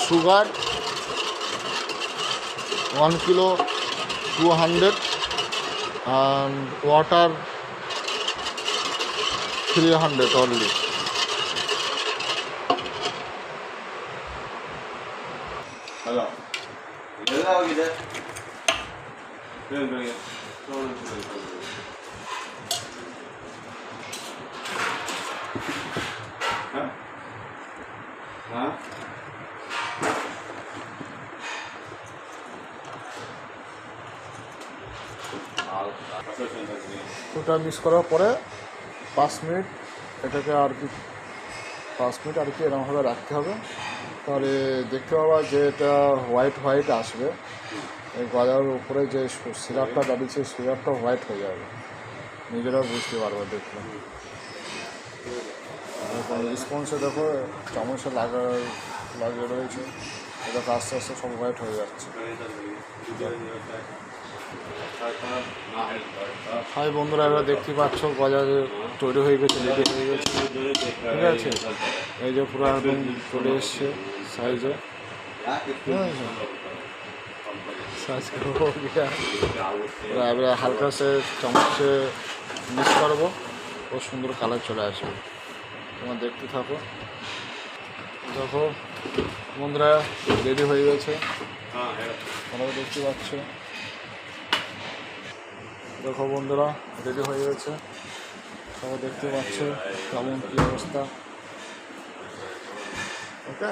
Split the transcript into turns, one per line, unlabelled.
sugar 1 kilo 200 and water 300 only.
Hello. ಹೋಗಿದೆ
ওটা mix করার পরে 5 মিনিট এটাকে আর কি 5 মিনিট আর কি এরকমভাবে রাখতে হবে। তাহলে দেখতে পাবা যে এটা হোয়াইট হোয়াইট আসবে, এই গজার উপরে যে সিরাপটা দাঁড়িয়েছে সিরাপটা হোয়াইট হয়ে যাবে, নিজেরাও বুঝতে পারবে দেখলে। স্পঞ্জে দেখো চামচে লাগিয়ে রয়েছে, এটা আস্তে আস্তে সব হোয়াইট হয়ে যাচ্ছে। হাই বন্ধুরা, এবার দেখতে পাচ্ছ গজা তৈরি হয়ে গেছে, রেডি হয়ে গেছে, ঠিক আছে। এই যে পুরো একদম চলে এসছে সাইজে, এবারে হালকা সে চামচে মিক্স করবো, খুব সুন্দর কালার চলে আসবে। তোমার দেখতে থাকো। দেখো বন্ধুরা রেডি হয়ে গেছে, তোমরা দেখতে পাচ্ছ। দেখো বন্ধুরা রেডি হয়ে গেছে, সবাই দেখতে পাচ্ছ কেমন কী অবস্থা। ওকে।